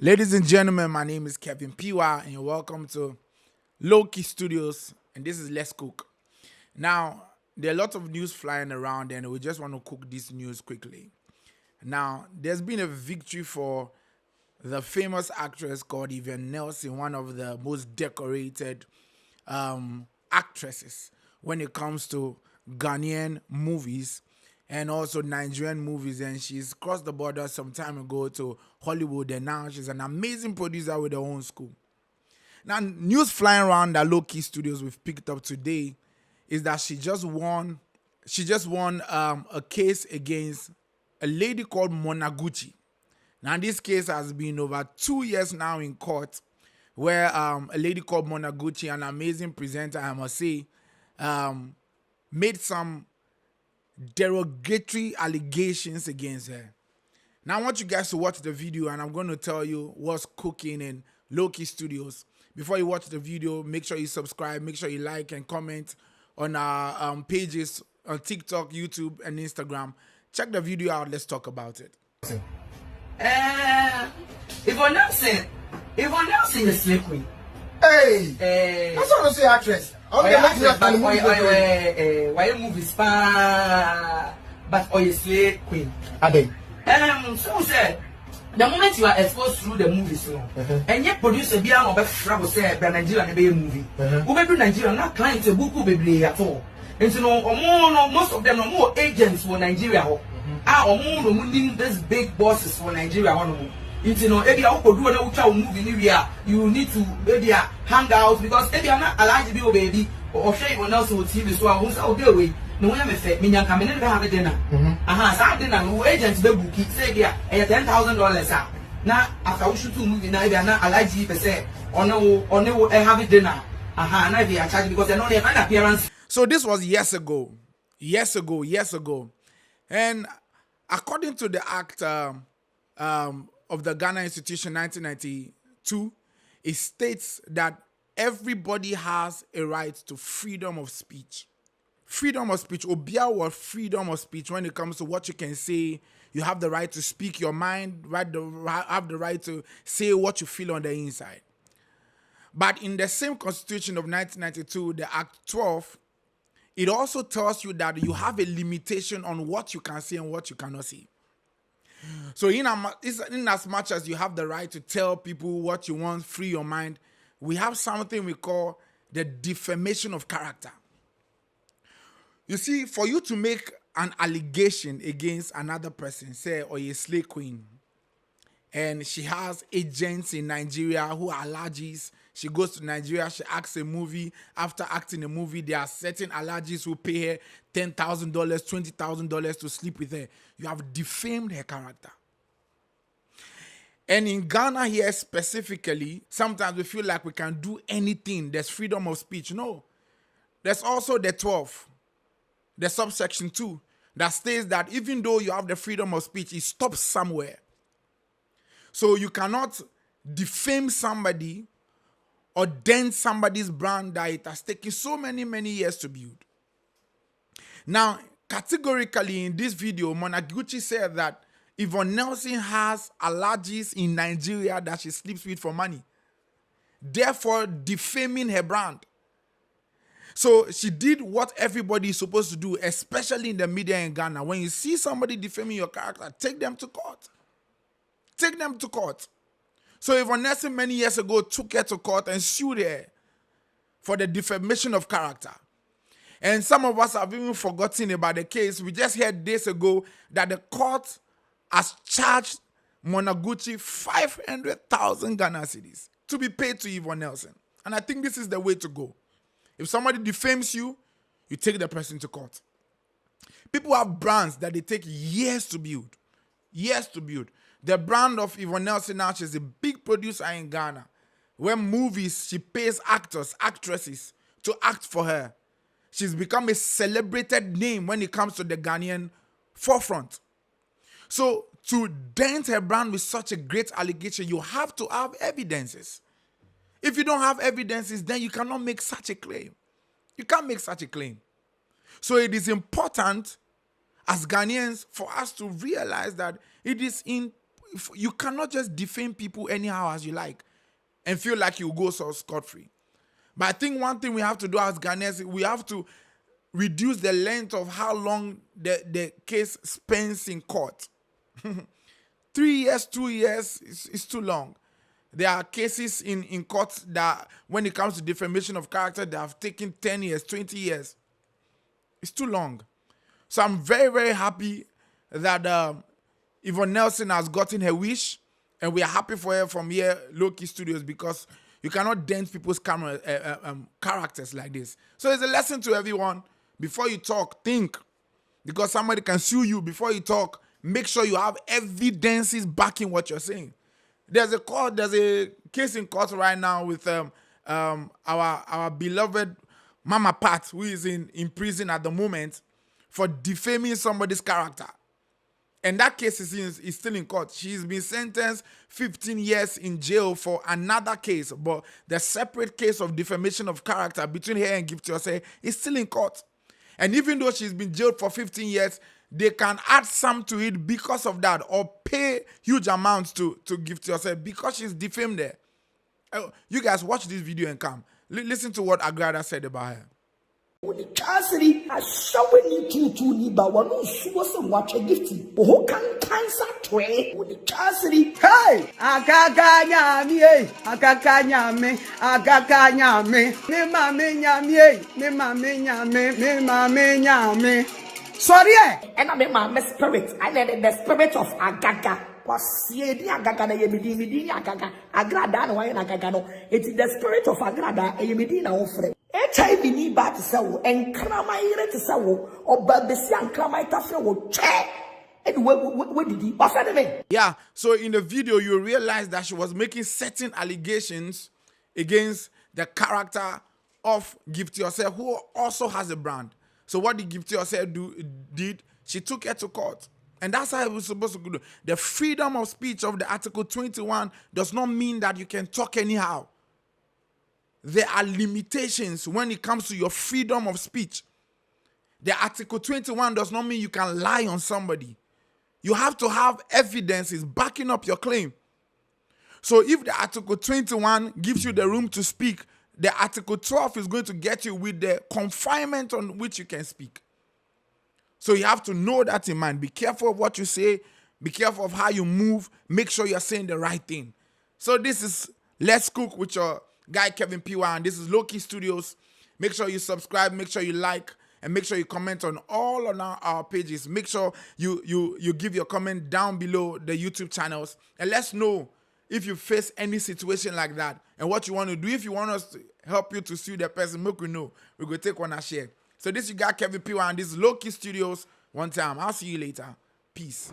Ladies and gentlemen, my name is Kevin Piwa, and welcome to Low-Key Studios, and this is Let's Cook. Now, there are a lot of news flying around, and we just want to cook this news quickly. Now, there's been a victory for the famous actress called Yvonne Nelson, one of the most decorated actresses when it comes to Ghanaian movies and also Nigerian movies, and she's crossed the border some time ago to Hollywood, and now she's an amazing producer with her own school. Now, news flying around that Low-Key Studios we've picked up today is that she just won a case against a lady called Monaguchi. Now, this case has been over 2 years now in court, where a lady called Monaguchi, an amazing presenter, I must say, made some derogatory allegations against her. Now I want you guys to watch the video, and I'm going to tell you what's cooking in Low-Key Studios. Before you watch the video, make sure you subscribe, make sure you like and comment on our pages on TikTok, YouTube, and Instagram. Check the video out. Let's talk about it. Yvonne Nelson is slave queen. Hey, that's what I say, actress. Why movies but or you slave queen. So said the moment you are exposed through the movies, and yet producer be an over say Nigeria and be a movie. Who be Nigeria not clients a book be at all. And so no most of them are more agents for Nigeria. This big bosses for Nigeria. You know, if you do a movie in Nigeria, you need to maybe hang out because if you are not allowed to be a baby or share one else with TV, so I won't say away. No one may say, Minyan come in and have a dinner. Dinner, who agents be book it, say, yeah, $10,000. Now, after we shoot two movies, now they are not allowed to per se, or no, have a dinner. Now they are charged because they know they have an appearance. So this was years ago. And according to the Act of the Ghana Institution 1992, it states that everybody has a right to freedom of speech. Freedom of speech, obia or freedom of speech when it comes to what you can say. You have the right to speak your mind, have the right to say what you feel on the inside. But in the same Constitution of 1992, the Act 12, it also tells you that you have a limitation on what you can say and what you cannot say. So in as much as you have the right to tell people what you want, free your mind, we have something we call the defamation of character. You see, for you to make an allegation against another person, say, or a slave queen, and she has agents in Nigeria who are allergies. She goes to Nigeria, she acts a movie. After acting a movie, there are certain allergies who pay her $10,000, $20,000 to sleep with her. You have defamed her character. And in Ghana here specifically, sometimes we feel like we can do anything. There's freedom of speech. No. There's also the 12, the subsection 2, that states that even though you have the freedom of speech, it stops somewhere. So you cannot defame somebody or dent somebody's brand that it has taken so many years to build. Now, categorically in this video, Monaguchi said that Yvonne Nelson has allergies in Nigeria that she sleeps with for money, therefore defaming her brand. So she did what everybody is supposed to do, especially in the media in Ghana. When you see somebody defaming your character, take them to court. Take them to court. So Yvonne Nelson many years ago took her to court and sued her for the defamation of character. And some of us have even forgotten about the case. We just heard days ago that the court has charged Monaguchi 500,000 Ghana cedis to be paid to Yvonne Nelson. And I think this is the way to go. If somebody defames you, you take the person to court. People have brands that they take years to build. Years to build. The brand of Yvonne Nelson now, she's a big producer in Ghana. When movies, she pays actors, actresses to act for her. She's become a celebrated name when it comes to the Ghanaian forefront. So to dent her brand with such a great allegation, you have to have evidences. If you don't have evidences, then you cannot make such a claim. You can't make such a claim. So it is important as Ghanaians for us to realize that it is you cannot just defame people anyhow as you like and feel like you go so scot-free. But I think one thing we have to do as Ghanaians, we have to reduce the length of how long the case spends in court. 3 years, 2 years is too long. There are cases in court that, when it comes to defamation of character, they have taken 10 years, 20 years. It's too long. So I'm very, very happy that Yvonne Nelson has gotten her wish, and we are happy for her from here, Low-Key Studios, because you cannot dent people's characters like this. So it's a lesson to everyone. Before you talk, think. Because somebody can sue you. Before you talk, make sure you have evidences backing what you're saying. There's a case in court right now with our beloved Mama Pat, who is in prison at the moment for defaming somebody's character. And that case is still in court. She's been sentenced 15 years in jail for another case, but the separate case of defamation of character between her and Gift Yourself is still in court. And even though she's been jailed for 15 years, they can add some to it because of that, or pay huge amounts to Gift Yourself because she's defamed her. You guys watch this video and come. Listen to what Agrada said about her. Chasiri, I saw when you two but one was a watch a gifty. Who can cancer tray with the Chasiri? Hey, Agaganya me, Agaganya me, Agaganya me, me mamma me. Sorry, and I mean my spirit. I let the spirit of Agaga. Was ye the Agaga, the Yemidi Agaga, Agrada, and Agagano. It is the spirit of Agrada, a Yemidina offering. HIV ni bad to sell, and Kramai to sell, or Babesi and Kramai Tafra will check. And what did he? What's that? Yeah, so in the video, you realize that she was making certain allegations against the character of Gift Yourself, who also has a brand. So what did Gift Yourself did? She took her to court. And that's how it was supposed to do. The freedom of speech of the Article 21 does not mean that you can talk anyhow. There are limitations when it comes to your freedom of speech. The Article 21 does not mean you can lie on somebody. You have to have evidences backing up your claim. So if the Article 21 gives you the room to speak, the Article 12 is going to get you with the confinement on which you can speak. So you have to know that in mind. Be careful of what you say. Be careful of how you move. Make sure you're saying the right thing. So this is Let's Cook with your guy Kevin P1. This is Low-Key Studios. Make sure you subscribe. Make sure you like. And make sure you comment on all on our pages. Make sure you give your comment down below the YouTube channels. And let's know if you face any situation like that and what you want to do. If you want us to help you to sue the person, make we know. We're going to take one and share. So this you got Kevin P1. This is Low-Key Studios. One time. I'll see you later. Peace.